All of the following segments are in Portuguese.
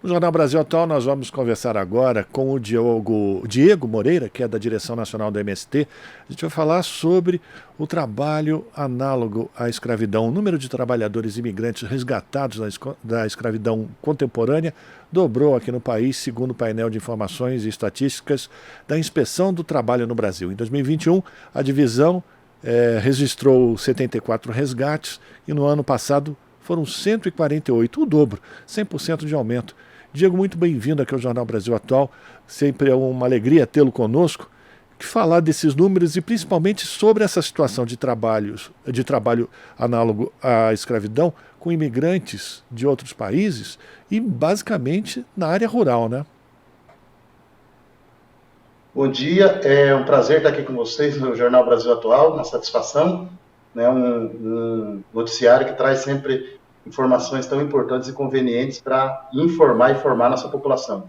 No Jornal Brasil Atual, nós vamos conversar agora com o Diego Moreira, que é da direção nacional do MST. A gente vai falar sobre o trabalho análogo à escravidão. O número de trabalhadores imigrantes resgatados da escravidão contemporânea dobrou aqui no país, segundo o painel de informações e estatísticas da Inspeção do Trabalho no Brasil. Em 2021, a divisão registrou 74 resgates e no ano passado foram 148, o dobro, 100% de aumento. Diego, muito bem-vindo aqui ao Jornal Brasil Atual. Sempre é uma alegria tê-lo conosco. Que falar desses números e principalmente sobre essa situação de trabalho análogo à escravidão com imigrantes de outros países e basicamente na área rural, né? Bom dia, é um prazer estar aqui com vocês no Jornal Brasil Atual, uma satisfação, né, um noticiário que traz sempre informações tão importantes e convenientes para informar e formar nossa população.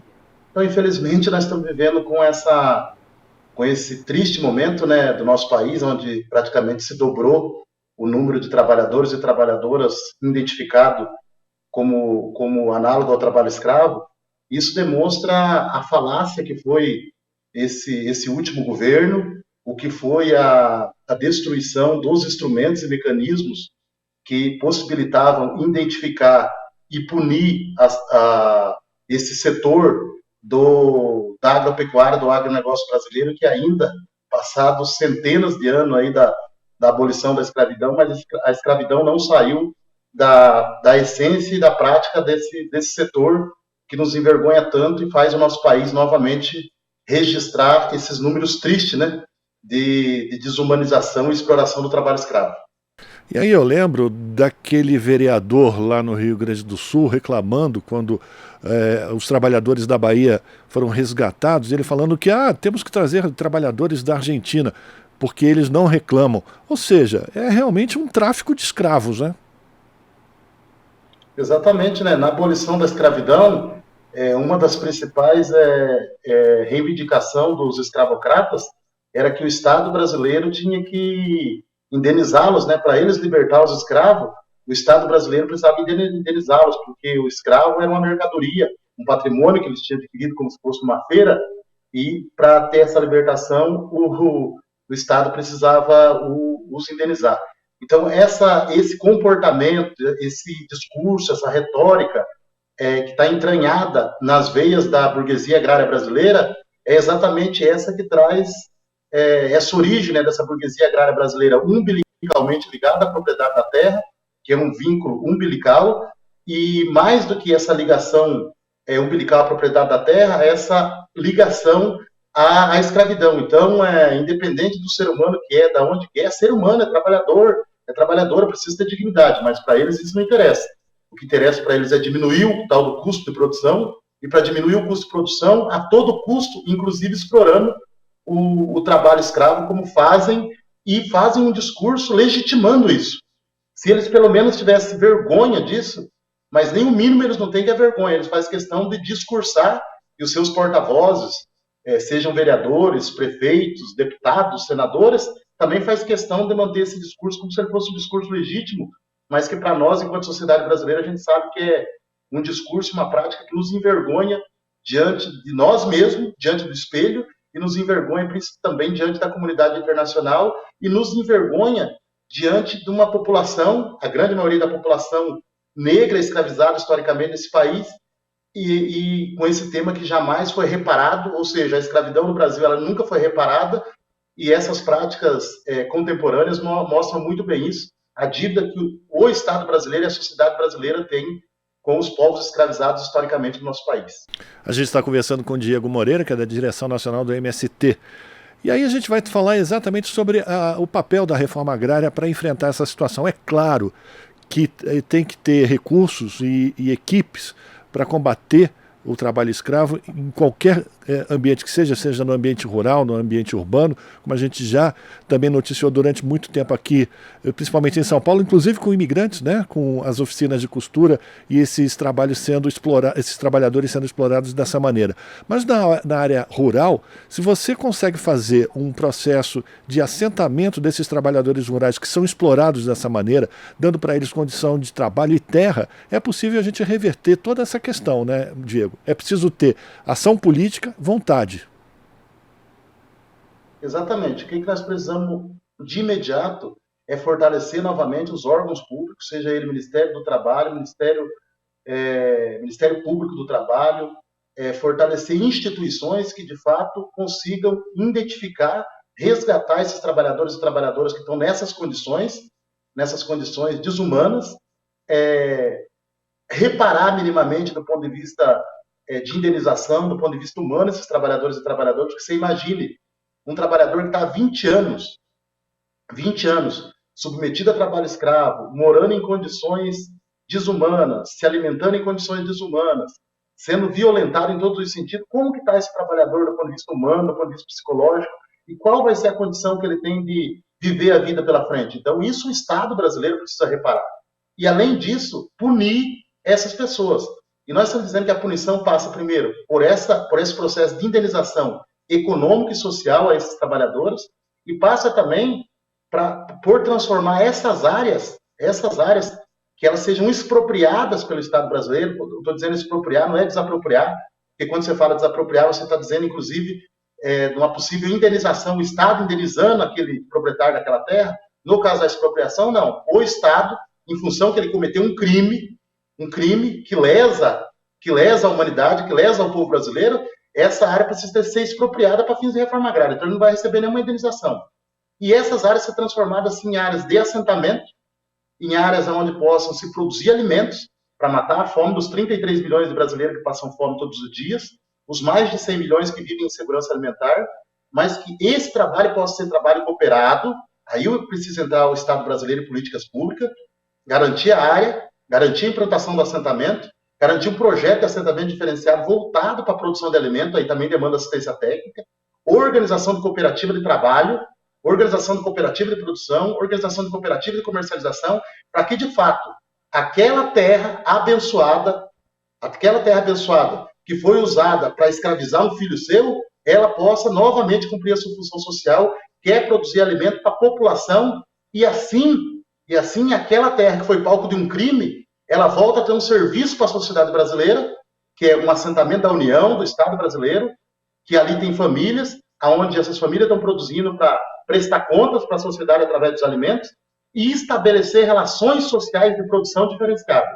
Então, infelizmente, nós estamos vivendo com esse triste momento, né, do nosso país, onde praticamente se dobrou o número de trabalhadores e trabalhadoras identificado como análogo ao trabalho escravo. Isso demonstra a falácia que foi esse último governo, o que foi a destruição dos instrumentos e mecanismos que possibilitavam identificar e punir esse setor da agropecuária, do agronegócio brasileiro, que ainda, passados centenas de anos aí da abolição da escravidão, mas a escravidão não saiu da essência e da prática desse setor que nos envergonha tanto e faz o nosso país novamente registrar esses números tristes, né, de desumanização e exploração do trabalho escravo. E aí eu lembro daquele vereador lá no Rio Grande do Sul reclamando quando os trabalhadores da Bahia foram resgatados, ele falando que temos que trazer trabalhadores da Argentina, porque eles não reclamam. Ou seja, é realmente um tráfico de escravos, né? Exatamente, né? Na abolição da escravidão, uma das principais reivindicação dos escravocratas era que o Estado brasileiro tinha que indenizá-los, né? Para eles libertar os escravos, o Estado brasileiro precisava indenizá-los, porque o escravo era uma mercadoria, um patrimônio que eles tinham adquirido como se fosse uma feira, e para ter essa libertação, o Estado precisava os indenizar. Então, esse comportamento, esse discurso, essa retórica que está entranhada nas veias da burguesia agrária brasileira, é exatamente essa que traz essa origem, né, dessa burguesia agrária brasileira umbilicalmente ligada à propriedade da terra, que é um vínculo umbilical, e mais do que essa ligação umbilical à propriedade da terra, essa ligação à escravidão. Então, independente do ser humano que é, da onde que é, ser humano, é trabalhadora, precisa ter dignidade, mas para eles isso não interessa. O que interessa para eles é diminuir o tal do custo de produção, e para diminuir o custo de produção, a todo custo, inclusive explorando o trabalho escravo, como fazem um discurso legitimando isso. Se eles pelo menos tivessem vergonha disso, mas nem o mínimo eles não têm, que é vergonha, eles fazem questão de discursar, e os seus porta-vozes, sejam vereadores, prefeitos, deputados, senadores, também faz questão de manter esse discurso como se ele fosse um discurso legítimo, mas que para nós, enquanto sociedade brasileira, a gente sabe que é um discurso, uma prática que nos envergonha diante de nós mesmos, diante do espelho, e nos envergonha também diante da comunidade internacional, e nos envergonha diante de uma população, a grande maioria da população negra escravizada historicamente nesse país, e com esse tema que jamais foi reparado, ou seja, a escravidão no Brasil ela nunca foi reparada, e essas práticas contemporâneas mostram muito bem isso, a dívida que o Estado brasileiro e a sociedade brasileira têm com os povos escravizados historicamente no nosso país. A gente está conversando com o Diego Moreira, que é da direção nacional do MST. E aí a gente vai falar exatamente sobre o papel da reforma agrária para enfrentar essa situação. É claro que tem que ter recursos e equipes para combater o trabalho escravo em qualquer ambiente que seja no ambiente rural, no ambiente urbano, como a gente já também noticiou durante muito tempo aqui, principalmente em São Paulo, inclusive com imigrantes, né, com as oficinas de costura e esses trabalhos sendo explorados, esses trabalhadores sendo explorados dessa maneira. Mas na área rural, se você consegue fazer um processo de assentamento desses trabalhadores rurais que são explorados dessa maneira, dando para eles condição de trabalho e terra, é possível a gente reverter toda essa questão, né, Diego? É preciso ter ação política, vontade. Exatamente. O que nós precisamos de imediato é fortalecer novamente os órgãos públicos, seja ele Ministério do Trabalho, Ministério Público do Trabalho, fortalecer instituições que de fato consigam identificar, resgatar esses trabalhadores e trabalhadoras que estão nessas condições desumanas, reparar minimamente do ponto de vista de indenização, do ponto de vista humano, esses trabalhadores e trabalhadoras, que você imagine um trabalhador que está há 20 anos, submetido a trabalho escravo, morando em condições desumanas, se alimentando em condições desumanas, sendo violentado em todos os sentidos, como que está esse trabalhador do ponto de vista humano, do ponto de vista psicológico, e qual vai ser a condição que ele tem de viver a vida pela frente? Então, isso o Estado brasileiro precisa reparar. E, além disso, punir essas pessoas. E nós estamos dizendo que a punição passa, primeiro, por esse processo de indenização econômica e social a esses trabalhadores, e passa também por transformar essas áreas, que elas sejam expropriadas pelo Estado brasileiro. Estou dizendo expropriar, não é desapropriar, porque quando você fala desapropriar, você está dizendo, inclusive, de uma possível indenização, o Estado indenizando aquele proprietário daquela terra. No caso da expropriação, não. O Estado, em função que ele cometeu um crime que lesa a humanidade, que lesa o povo brasileiro, essa área precisa ser expropriada para fins de reforma agrária. Então, ele não vai receber nenhuma indenização. E essas áreas ser transformadas em áreas de assentamento, em áreas onde possam se produzir alimentos para matar a fome dos 33 milhões de brasileiros que passam fome todos os dias, os mais de 100 milhões que vivem em segurança alimentar, mas que esse trabalho possa ser trabalho cooperado. Aí precisa entrar o Estado brasileiro em políticas públicas, garantir a área, garantir a implantação do assentamento, garantir um projeto de assentamento diferenciado voltado para a produção de alimento, aí também demanda assistência técnica, organização de cooperativa de trabalho, organização de cooperativa de produção, organização de cooperativa de comercialização, para que, de fato, aquela terra abençoada, que foi usada para escravizar um filho seu, ela possa novamente cumprir a sua função social, que é produzir alimento para a população, e assim aquela terra que foi palco de um crime, ela volta a ter um serviço para a sociedade brasileira, que é um assentamento da União, do Estado brasileiro, que ali tem famílias, onde essas famílias estão produzindo para prestar contas para a sociedade através dos alimentos, e estabelecer relações sociais de produção diferenciadas.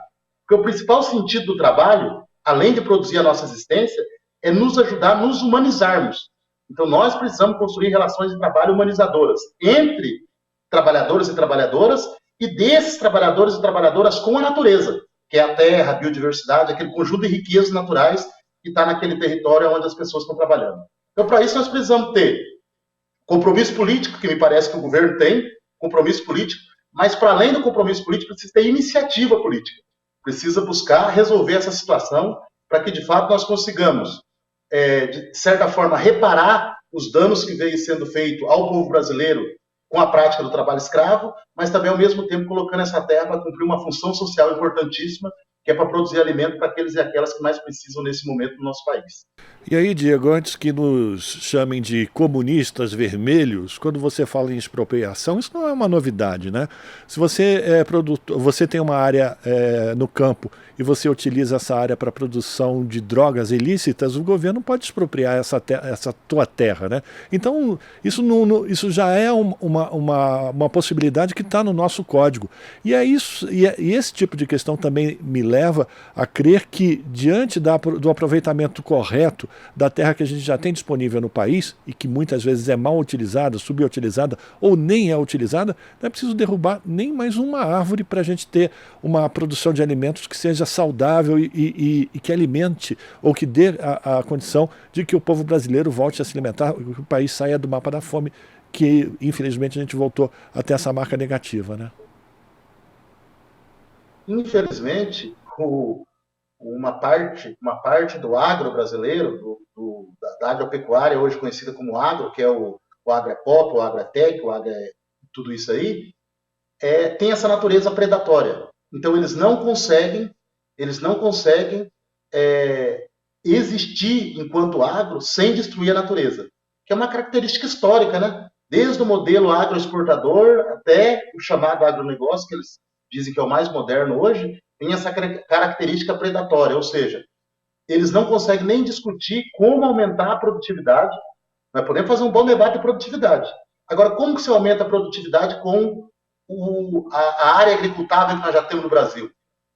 Porque o principal sentido do trabalho, além de produzir a nossa existência, é nos ajudar a nos humanizarmos. Então, nós precisamos construir relações de trabalho humanizadoras entre trabalhadores e trabalhadoras, e desses trabalhadores e trabalhadoras com a natureza, que é a terra, a biodiversidade, aquele conjunto de riquezas naturais que está naquele território onde as pessoas estão trabalhando. Então, para isso, nós precisamos ter compromisso político, que me parece que o governo tem, compromisso político, mas, para além do compromisso político, precisa ter iniciativa política. Precisa buscar resolver essa situação para que, de fato, nós consigamos, de certa forma, reparar os danos que veio sendo feito ao povo brasileiro com a prática do trabalho escravo, mas também, ao mesmo tempo, colocando essa terra para cumprir uma função social importantíssima, que é para produzir alimento para aqueles e aquelas que mais precisam nesse momento no nosso país. E aí, Diego, antes que nos chamem de comunistas vermelhos, quando você fala em expropriação, isso não é uma novidade, né? Se você é produtor, você tem uma área no campo e você utiliza essa área para produção de drogas ilícitas, o governo pode expropriar essa tua terra, né? Então, isso já é uma possibilidade que está no nosso código. E esse tipo de questão também me leva a crer que, diante do aproveitamento correto da terra que a gente já tem disponível no país e que muitas vezes é mal utilizada, subutilizada ou nem é utilizada, não é preciso derrubar nem mais uma árvore para a gente ter uma produção de alimentos que seja saudável e que alimente ou que dê a condição de que o povo brasileiro volte a se alimentar, que o país saia do mapa da fome, que infelizmente a gente voltou a ter essa marca negativa, né? Infelizmente, uma parte do agro brasileiro, da agropecuária, hoje conhecida como agro, que é o agropop, o agrotech, o agro, tudo isso aí, tem essa natureza predatória. Então eles não conseguem existir enquanto agro sem destruir a natureza, que é uma característica histórica, né? Desde o modelo agroexportador até o chamado agronegócio, que eles dizem que é o mais moderno hoje, tem essa característica predatória, ou seja, eles não conseguem nem discutir como aumentar a produtividade. Nós podemos fazer um bom debate de produtividade. Agora, como que se aumenta a produtividade com a área agricultável que nós já temos no Brasil?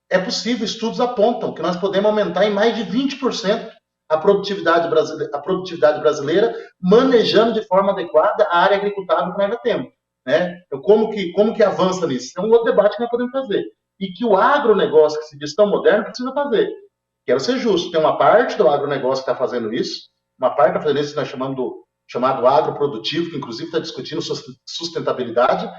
É possível, estudos apontam que nós podemos aumentar em mais de 20% a produtividade brasileira, manejando de forma adequada a área agricultável que nós já temos. Né? Então, como que avança nisso? É um outro debate que nós podemos fazer. E que o agronegócio, que se diz tão moderno, precisa fazer. Quero ser justo, tem uma parte do agronegócio que está fazendo isso, uma parte está fazendo isso que nós chamado agroprodutivo, que inclusive está discutindo sustentabilidade,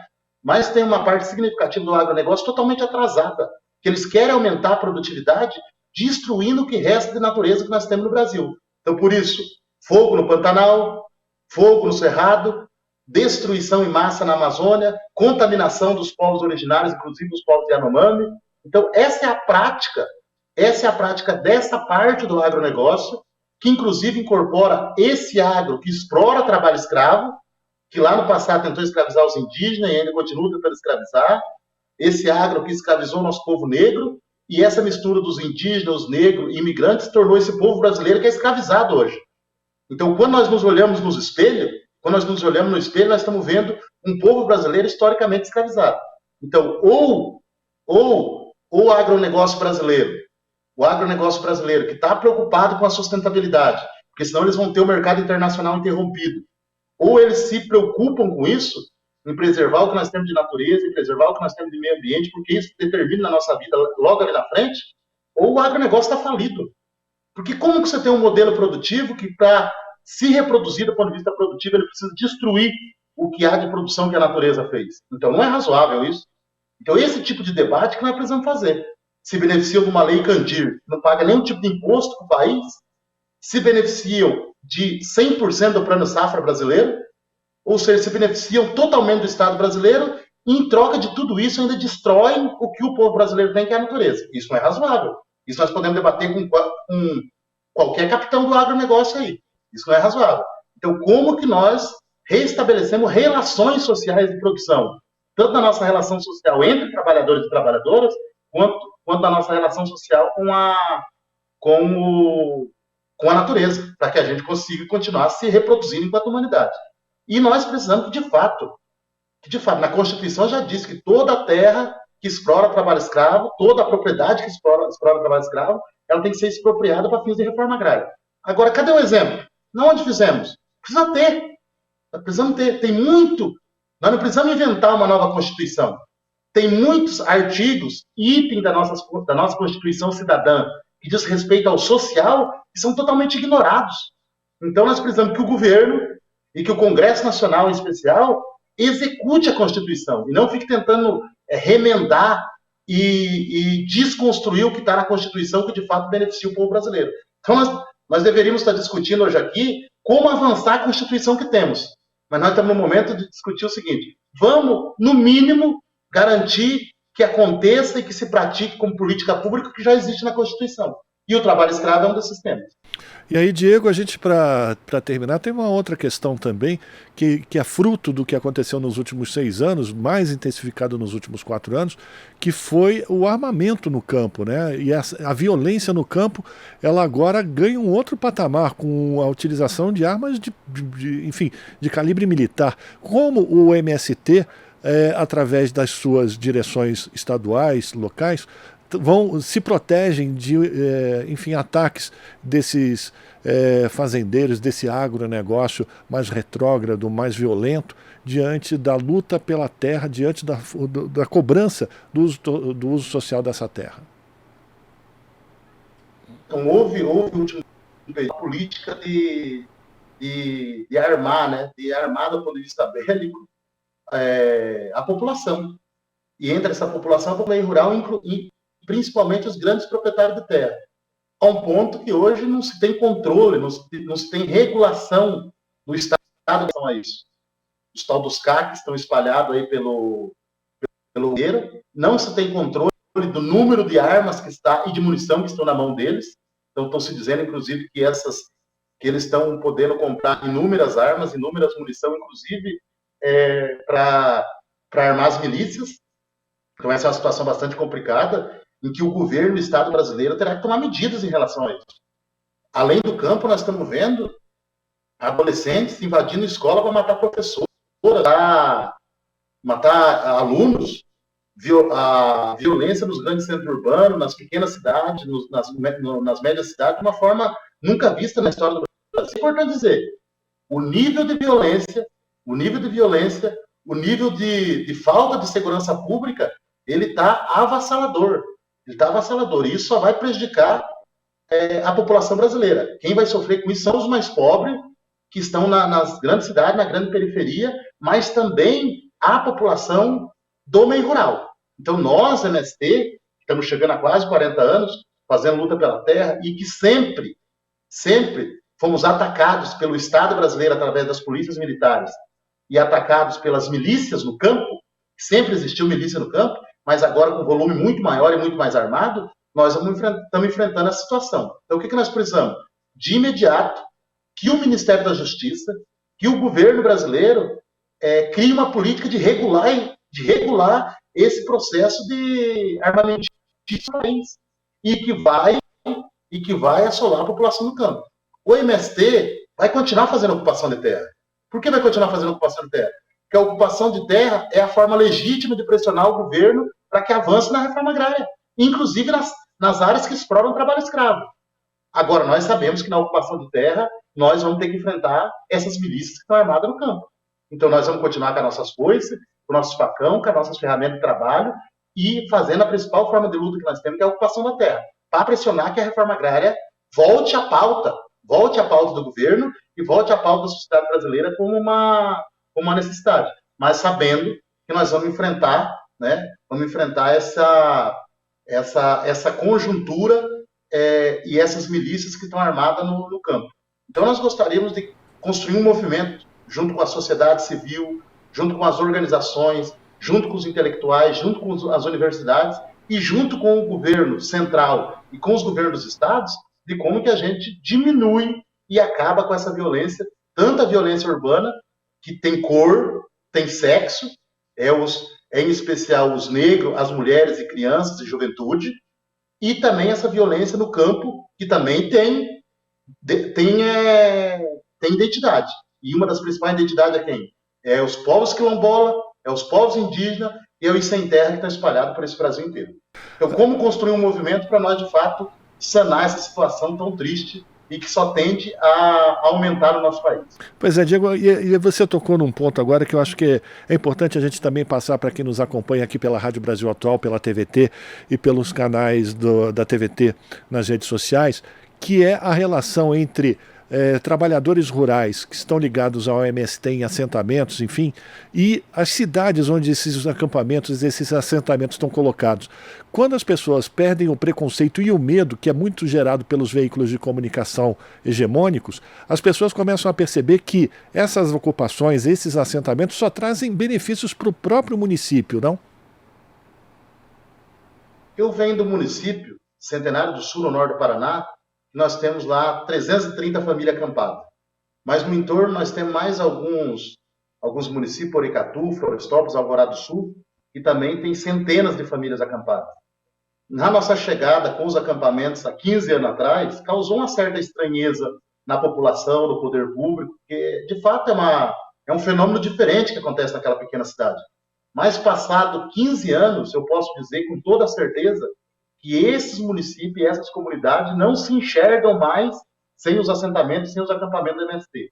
mas tem uma parte significativa do agronegócio totalmente atrasada, que eles querem aumentar a produtividade destruindo o que resta de natureza que nós temos no Brasil. Então, por isso, fogo no Pantanal, fogo no Cerrado, destruição em massa na Amazônia, contaminação dos povos originários, inclusive dos povos Yanomami. Então, essa é a prática dessa parte do agronegócio, que inclusive incorpora esse agro que explora trabalho escravo, que lá no passado tentou escravizar os indígenas e ainda continua tentando escravizar, esse agro que escravizou o nosso povo negro, e essa mistura dos indígenas, os negros e imigrantes tornou esse povo brasileiro que é escravizado hoje. Então, quando nós nos olhamos no espelho, nós estamos vendo um povo brasileiro historicamente escravizado. Então, ou o agronegócio brasileiro que está preocupado com a sustentabilidade, porque senão eles vão ter o mercado internacional interrompido, ou eles se preocupam com isso, em preservar o que nós temos de natureza, em preservar o que nós temos de meio ambiente, porque isso determina na nossa vida logo ali na frente, ou o agronegócio está falido. Porque como que você tem um modelo produtivo que, para se reproduzir do ponto de vista produtivo, ele precisa destruir o que há de produção que a natureza fez? Então, não é razoável isso. Então, esse tipo de debate que nós precisamos fazer. Se beneficiam de uma lei Candir, que não paga nenhum tipo de imposto para o país, se beneficiam de 100% do plano safra brasileiro, ou seja, se beneficiam totalmente do Estado brasileiro, e em troca de tudo isso ainda destroem o que o povo brasileiro tem, que é a natureza. Isso não é razoável. Isso nós podemos debater com qualquer capitão do agronegócio aí. Isso não é razoável. Então, como que nós reestabelecemos relações sociais de produção? Tanto na nossa relação social entre trabalhadores e trabalhadoras, quanto na nossa relação social com a natureza, para que a gente consiga continuar se reproduzindo enquanto humanidade. E nós precisamos que, de fato, na Constituição já diz que toda a terra que explora trabalho escravo, toda a propriedade que explora trabalho escravo, ela tem que ser expropriada para fins de reforma agrária. Agora, cadê o exemplo? Não onde fizemos? Precisa ter. Precisamos ter. Tem muito. Nós não precisamos inventar uma nova Constituição. Tem muitos artigos, itens da nossa Constituição cidadã, que diz respeito ao social, que são totalmente ignorados. Então, nós precisamos que o governo e que o Congresso Nacional, em especial, execute a Constituição e não fique tentando remendar e desconstruir o que está na Constituição, que de fato beneficia o povo brasileiro. Então, nós deveríamos estar discutindo hoje aqui como avançar a Constituição que temos. Mas nós estamos no momento de discutir o seguinte: vamos, no mínimo, garantir que aconteça e que se pratique como política pública o que já existe na Constituição. E o trabalho escravo é um desses temas. E aí, Diego, a gente, para terminar, tem uma outra questão também, que é fruto do que aconteceu nos últimos 6 anos, mais intensificado nos últimos 4 anos, que foi o armamento no campo, né? E a violência no campo, ela agora ganha um outro patamar, com a utilização de armas enfim, de calibre militar. Como o MST, através das suas direções estaduais, locais, se protegem de enfim, ataques desses fazendeiros, desse agronegócio mais retrógrado, mais violento, diante da luta pela terra, diante da cobrança do uso social dessa terra. Então, houve uma política de armar, né, de armar do ponto de vista bélico a população. E entre essa população, a população rural, principalmente os grandes proprietários de terra. a um ponto que hoje não se tem controle, não se tem regulação no Estado em relação a isso. Os tal dos CACs estão espalhados aí pelo governo, não se tem controle do número de armas que está e de munição que estão na mão deles. Então estão se dizendo, inclusive, que eles estão podendo comprar inúmeras armas, inúmeras munição, inclusive para armar as milícias. Então essa é uma situação bastante complicada, em que o governo do Estado brasileiro terá que tomar medidas em relação a isso. Além do campo, nós estamos vendo adolescentes invadindo escola para matar professores, matar alunos, a violência nos grandes centros urbanos, nas pequenas cidades, nas médias cidades, de uma forma nunca vista na história do Brasil. É importante dizer, o nível de violência, o nível de falta de segurança pública, ele está avassalador. E isso só vai prejudicar a população brasileira. Quem vai sofrer com isso são os mais pobres, que estão nas grandes cidades, na grande periferia, mas também a população do meio rural. Então, nós, MST, estamos chegando a quase 40 anos, fazendo luta pela terra, e que sempre fomos atacados pelo Estado brasileiro através das polícias militares e atacados pelas milícias no campo. Sempre existiu milícia no campo, mas agora com volume muito maior e muito mais armado, nós estamos enfrentando essa situação. Então, o que nós precisamos? De imediato, que o Ministério da Justiça, que o governo brasileiro crie uma política de regular esse processo de armamentismo e que vai assolar a população do campo. O MST vai continuar fazendo ocupação de terra. Por que vai continuar fazendo ocupação de terra? Porque a ocupação de terra é a forma legítima de pressionar o governo para que avance na reforma agrária, inclusive nas áreas que exploram trabalho escravo. Agora, nós sabemos que na ocupação de terra, nós vamos ter que enfrentar essas milícias que estão armadas no campo. Então, nós vamos continuar com as nossas foices, com o nosso facão, com as nossas ferramentas de trabalho e fazendo a principal forma de luta que nós temos, que é a ocupação da terra, para pressionar que a reforma agrária volte à pauta do governo e volte à pauta da sociedade brasileira como uma necessidade. Mas sabendo que nós vamos enfrentar, essa conjuntura e essas milícias que estão armadas no campo. Então, nós gostaríamos de construir um movimento junto com a sociedade civil, junto com as organizações, junto com os intelectuais, junto com as universidades e junto com o governo central e com os governos dos estados, de como que a gente diminui e acaba com essa violência, tanta violência urbana, que tem cor, tem sexo, em especial os negros, as mulheres e crianças e juventude, e também essa violência no campo, que também tem identidade. E uma das principais identidades é quem? É os povos quilombola, é os povos indígenas e é os sem terra que estão espalhados por esse Brasil inteiro. Então, como construir um movimento para nós, de fato, sanar essa situação tão triste e que só tende a aumentar no nosso país. Pois é, Diego, e você tocou num ponto agora que eu acho que é importante a gente também passar para quem nos acompanha aqui pela Rádio Brasil Atual, pela TVT e pelos canais da TVT nas redes sociais, que é a relação entre trabalhadores rurais que estão ligados ao MST em assentamentos, enfim, e as cidades onde esses acampamentos, esses assentamentos estão colocados. Quando as pessoas perdem o preconceito e o medo, que é muito gerado pelos veículos de comunicação hegemônicos, as pessoas começam a perceber que essas ocupações, esses assentamentos só trazem benefícios para o próprio município, não? Eu venho do município Centenário do Sul, no norte do Paraná. Nós temos lá 330 famílias acampadas. Mas no entorno nós temos mais alguns municípios, Porecatu, Florestópolis, Alvorada do Sul, que também tem centenas de famílias acampadas. Na nossa chegada com os acampamentos há 15 anos atrás, causou uma certa estranheza na população, no poder público, porque de fato é um fenômeno diferente que acontece naquela pequena cidade. Mas passado 15 anos, eu posso dizer com toda certeza que esses municípios e essas comunidades não se enxergam mais sem os assentamentos, sem os acampamentos do MST.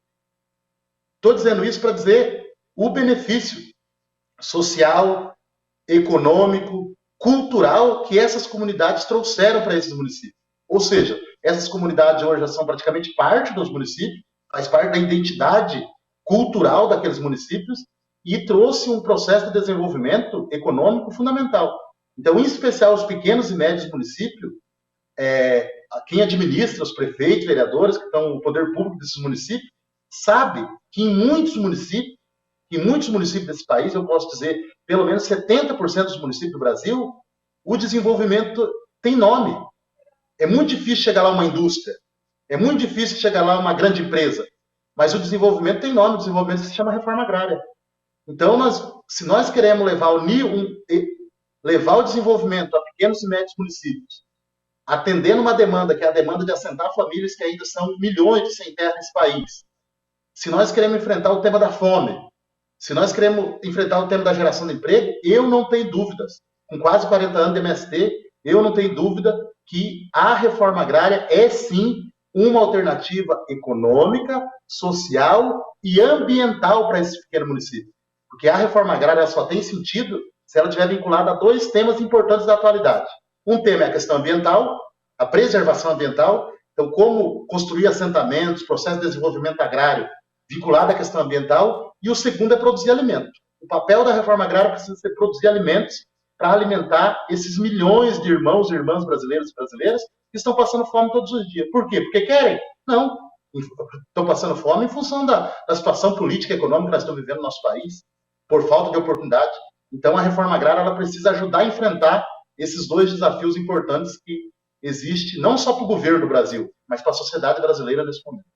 Estou dizendo isso para dizer o benefício social, econômico, cultural que essas comunidades trouxeram para esses municípios. Ou seja, essas comunidades hoje já são praticamente parte dos municípios, faz parte da identidade cultural daqueles municípios e trouxe um processo de desenvolvimento econômico fundamental. Então, em especial, os pequenos e médios municípios quem administra, os prefeitos, vereadores, que estão no poder público desses municípios, sabe que em muitos municípios desse país, eu posso dizer, pelo menos 70% dos municípios do Brasil, o desenvolvimento tem nome. É muito difícil chegar lá uma indústria, é muito difícil chegar lá uma grande empresa, mas o desenvolvimento tem nome, o desenvolvimento se chama reforma agrária. Então, se nós queremos levar o desenvolvimento a pequenos e médios municípios, atendendo uma demanda, que é a demanda de assentar famílias que ainda são milhões de sem terra nesse país, se nós queremos enfrentar o tema da fome, se nós queremos enfrentar o tema da geração de emprego, eu não tenho dúvidas. Com quase 40 anos de MST, eu não tenho dúvida que a reforma agrária é, sim, uma alternativa econômica, social e ambiental para esse pequeno município. Porque a reforma agrária só tem sentido se ela estiver vinculada a 2 temas importantes da atualidade. Um tema é a questão ambiental, a preservação ambiental, então como construir assentamentos, processo de desenvolvimento agrário vinculado à questão ambiental, e o segundo é produzir alimento. O papel da reforma agrária precisa ser produzir alimentos para alimentar esses milhões de irmãos e irmãs brasileiros e brasileiras que estão passando fome todos os dias. Por quê? Porque querem? Não. Estão passando fome em função da situação política e econômica que nós estamos vivendo no nosso país, por falta de oportunidade. Então, a reforma agrária ela precisa ajudar a enfrentar esses 2 desafios importantes que existem, não só para o governo do Brasil, mas para a sociedade brasileira nesse momento.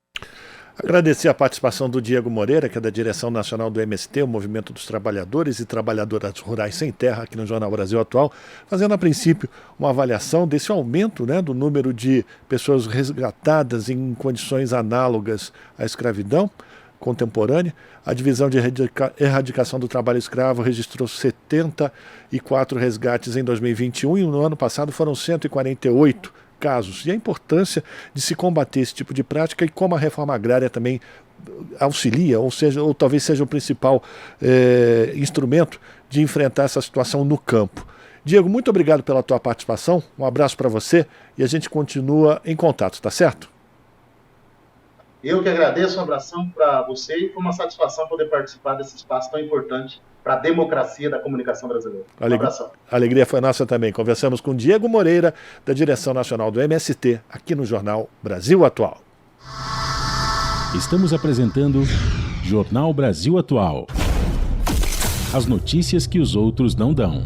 Agradecer a participação do Diego Moreira, que é da direção nacional do MST, o Movimento dos Trabalhadores e Trabalhadoras Rurais Sem Terra, aqui no Jornal Brasil Atual, fazendo a princípio uma avaliação desse aumento, né, do número de pessoas resgatadas em condições análogas à escravidão contemporânea. A Divisão de Erradicação do Trabalho Escravo registrou 74 resgates em 2021 e no ano passado foram 148 casos. E a importância de se combater esse tipo de prática e como a reforma agrária também auxilia, ou talvez seja o principal instrumento de enfrentar essa situação no campo. Diego, muito obrigado pela tua participação, um abraço para você e a gente continua em contato, tá certo? Eu que agradeço, um abração para você e foi uma satisfação poder participar desse espaço tão importante para a democracia da comunicação brasileira. Um abração. A alegria foi nossa também. Conversamos com Diego Moreira, da direção nacional do MST, aqui no Jornal Brasil Atual. Estamos apresentando Jornal Brasil Atual. As notícias que os outros não dão.